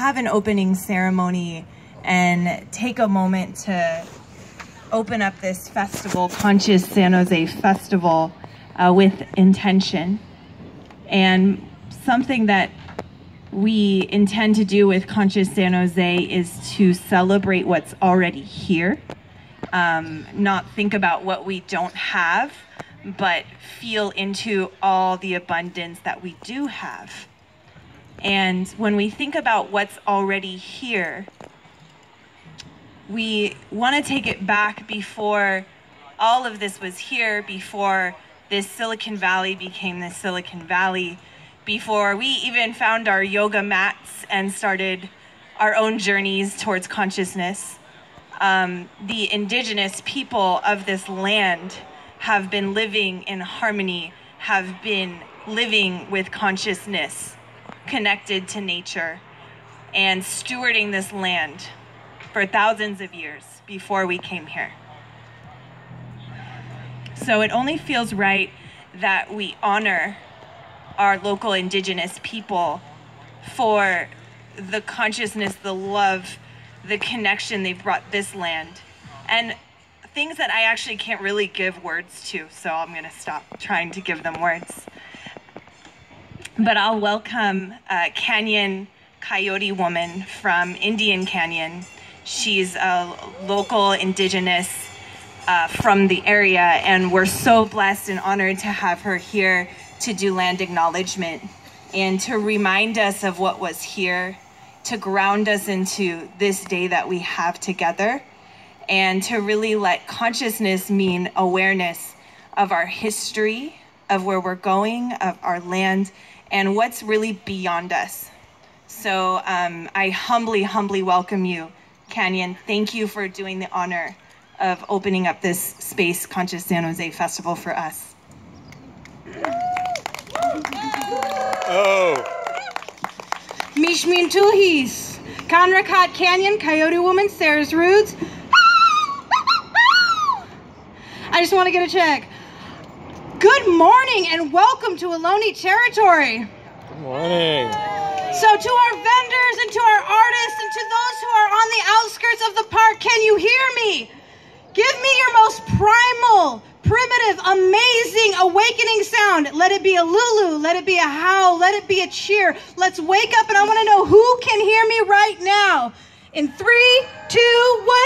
have an opening ceremony and take a moment to open up this festival, Conscious San Jose Festival, with intention. And something that we intend to do with Conscious San Jose is to celebrate what's already here, not think about what we don't have, but feel into all the abundance that we do have. And when we think about what's already here, we want to take it back before all of this was here, before this Silicon Valley became the Silicon Valley, before we even found our yoga mats and started our own journeys towards consciousness. The indigenous people of this land have been living in harmony, have been living with consciousness, connected to nature, and stewarding this land for thousands of years before we came here. So it only feels right that we honor our local indigenous people for the consciousness, the love, the connection they've brought this land, and things that I actually can't really give words to, so I'm gonna stop trying to give them words. But I'll welcome Kanyon Coyote woman from Indian Canyon. She's a local indigenous from the area, and we're so blessed and honored to have her here to do land acknowledgement and to remind us of what was here, to ground us into this day that we have together, and to really let consciousness mean awareness of our history, of where we're going, of our land, and what's really beyond us. So I humbly, humbly welcome you, Kanyon. Thank you for doing the honor of opening up this space, Conscious San Jose Festival, for us. Oh. Mishmin Tuhis, Kanrakat Kanyon, Coyote Woman, Sarah's Roots. I just want to get a check. Good morning and welcome to Ohlone territory. Good morning. So to our vendors and to our artists and to those who are on the outskirts of the park, can you hear me? Give me your most primal, primitive, amazing, awakening sound. Let it be a lulu, let it be a howl, let it be a cheer. Let's wake up, and I want to know who can hear me right now. In 3, 2, 1.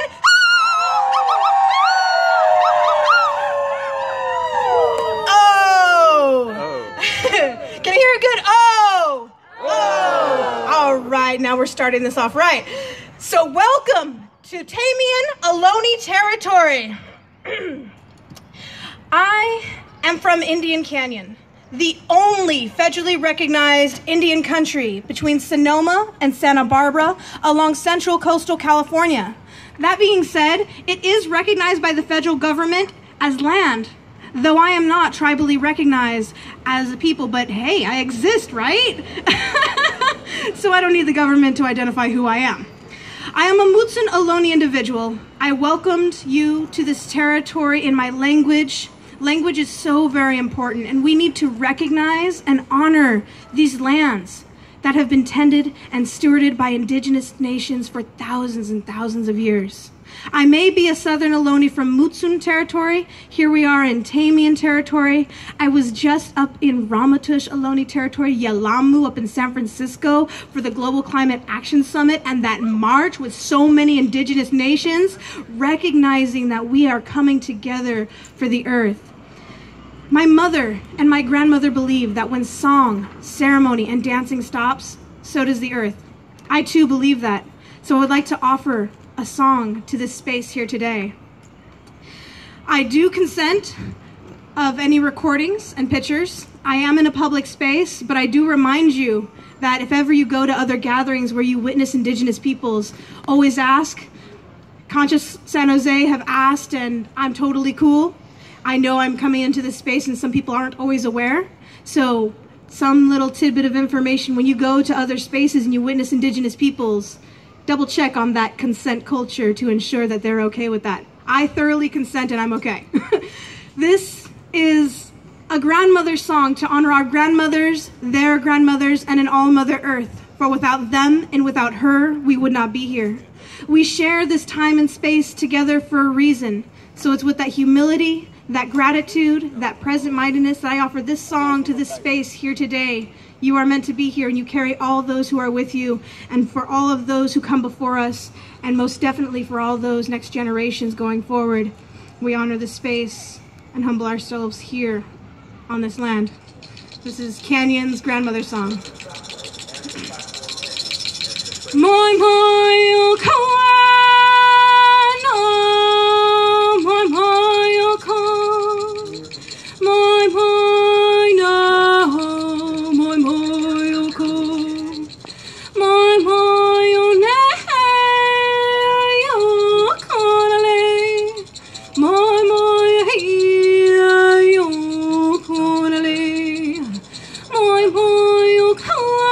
Oh! Can I hear a good oh? Oh! All right, now we're starting this off right. So welcome to Tamian Ohlone territory. I am from Indian Canyon, the only federally recognized Indian country between Sonoma and Santa Barbara along central coastal California. That being said, it is recognized by the federal government as land, though I am not tribally recognized as a people, but hey, I exist, right? So I don't need the government to identify who I am. I am a Mutsun Ohlone individual. I welcomed you to this territory in my language. Language is so very important, and we need to recognize and honor these lands that have been tended and stewarded by indigenous nations for thousands and thousands of years. I may be a Southern Ohlone from Mutsun territory. Here we are in Tamian territory. I was just up in Ramaytush Ohlone territory, Yelamu up in San Francisco for the Global Climate Action Summit and that march with so many indigenous nations, recognizing that we are coming together for the earth. My mother and my grandmother believe that when song, ceremony, and dancing stops, so does the earth. I too believe that. So I would like to offer a song to this space here today. I do consent of any recordings and pictures. I am in a public space, but I do remind you that if ever you go to other gatherings where you witness indigenous peoples, always ask. Conscious San Jose have asked, and I'm totally cool. I know I'm coming into this space and some people aren't always aware. So some little tidbit of information, when you go to other spaces and you witness indigenous peoples, double check on that consent culture to ensure that they're okay with that. I thoroughly consent and I'm okay. This is a grandmother song to honor our grandmothers, their grandmothers, and an all Mother Earth. for without them and without her, we would not be here. We share this time and space together for a reason. So it's with that humility, that gratitude, that present-mindedness that I offer this song to this space here today. You are meant to be here, and you carry all those who are with you, and for all of those who come before us, and most definitely for all those next generations going forward. We honor this space and humble ourselves here on this land. This is Kanyon's grandmother's song. Moi moi o kawana, moi moi o ka, moi moi na, moi moi o ka, moi moi o ne, o kanale, moi moi hi o kanale, moi moi o kawana.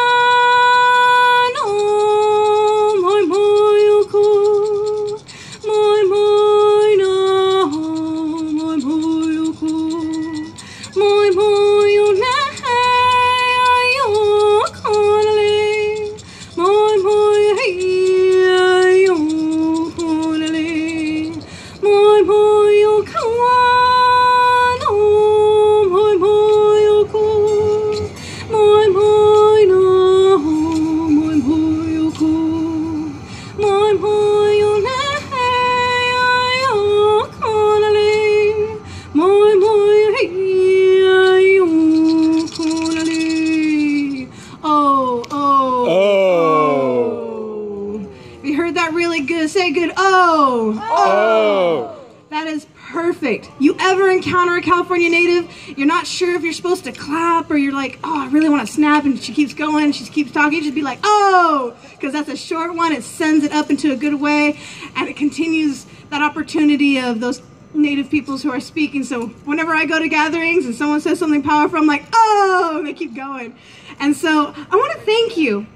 Say good, oh! Oh! That is perfect. You ever encounter a California native, you're not sure if you're supposed to clap or you're like, oh, I really want to snap, and she keeps going, she keeps talking, just be like, oh! Because that's a short one, it sends it up into a good way, and it continues that opportunity of those native peoples who are speaking. So whenever I go to gatherings and someone says something powerful, I'm like, oh! And they keep going. And so I want to thank you.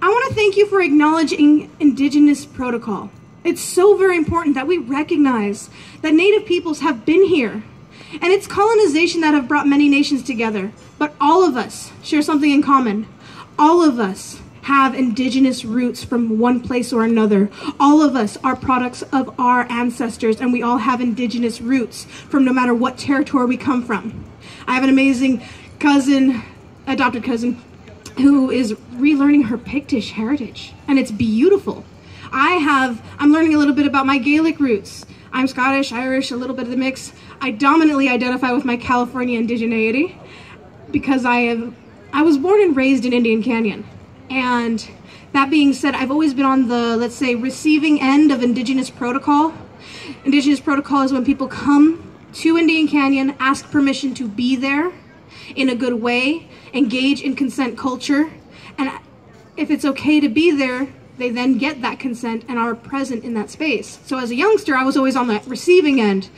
I want to thank you for acknowledging Indigenous protocol. It's so very important that we recognize that Native peoples have been here, and it's colonization that have brought many nations together. But all of us share something in common. All of us have Indigenous roots from one place or another. All of us are products of our ancestors, and we all have Indigenous roots from no matter what territory we come from. I have an amazing cousin, adopted cousin, who is relearning her Pictish heritage, and it's beautiful. I'm learning a little bit about my Gaelic roots. I'm Scottish, Irish, a little bit of the mix. I dominantly identify with my California indigeneity because I was born and raised in Indian Canyon. And that being said, I've always been on the, let's say, receiving end of Indigenous protocol. Indigenous protocol is when people come to Indian Canyon, ask permission to be there in a good way, engage in consent culture, and if it's okay to be there, they then get that consent and are present in that space. So as a youngster, I was always on the receiving end.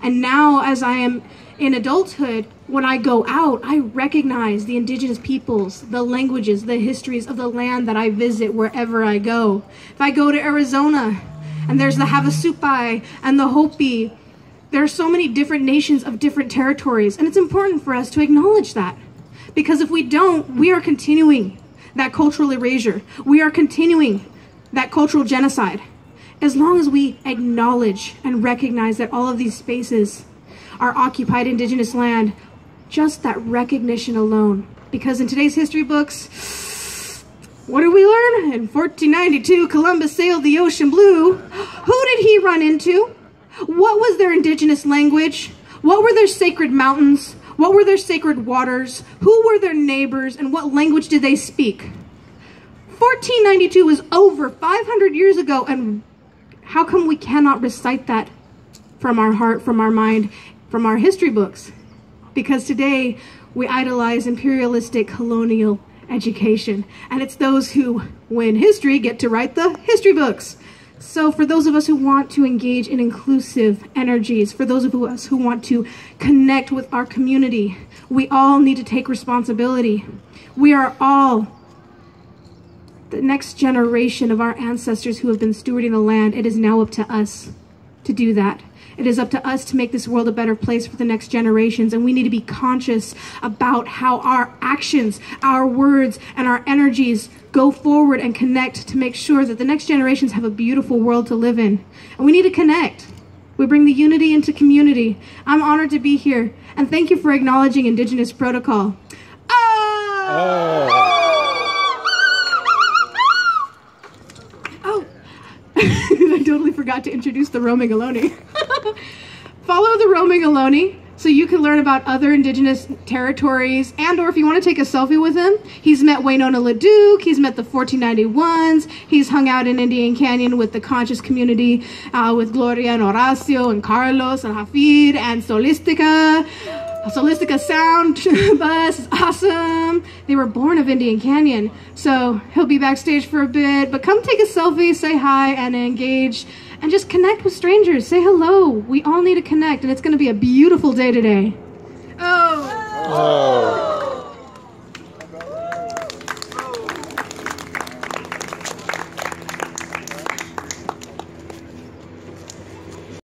And now as I am in adulthood, when I go out, I recognize the Indigenous peoples, the languages, the histories of the land that I visit wherever I go. If I go to Arizona, and there's the Havasupai and the Hopi, there are so many different nations of different territories, and it's important for us to acknowledge that. Because if we don't, we are continuing that cultural erasure. We are continuing that cultural genocide. As long as we acknowledge and recognize that all of these spaces are occupied Indigenous land, just that recognition alone. Because in today's history books, what do we learn? In 1492, Columbus sailed the ocean blue. Who did he run into? What was their Indigenous language? What were their sacred mountains? What were their sacred waters? Who were their neighbors, and what language did they speak? 1492 was over 500 years ago, and how come we cannot recite that from our heart, from our mind, from our history books? Because today we idolize imperialistic colonial education, and it's those who win history get to write the history books. So for those of us who want to engage in inclusive energies, for those of us who want to connect with our community, we all need to take responsibility. We are all the next generation of our ancestors who have been stewarding the land. It is now up to us to do that. It is up to us to make this world a better place for the next generations, and we need to be conscious about how our actions, our words, and our energies go forward and connect to make sure that the next generations have a beautiful world to live in. And we need to connect. We bring the unity into community. I'm honored to be here, and thank you for acknowledging Indigenous protocol. I totally forgot to introduce the roaming Ohlone. Follow the roaming Ohlone so you can learn about other Indigenous territories, and or if you want to take a selfie with him, he's met Waynona LaDuke, he's met the 1491s, he's hung out in Indian Canyon with the conscious community, with Gloria and Horacio and Carlos and Hafid and Solistica. Solistica Sound Bus is awesome. They were born of Indian Canyon, so he'll be backstage for a bit, but come take a selfie, say hi, and engage, and just connect with strangers. Say hello. We all need to connect, and it's going to be a beautiful day today. Oh.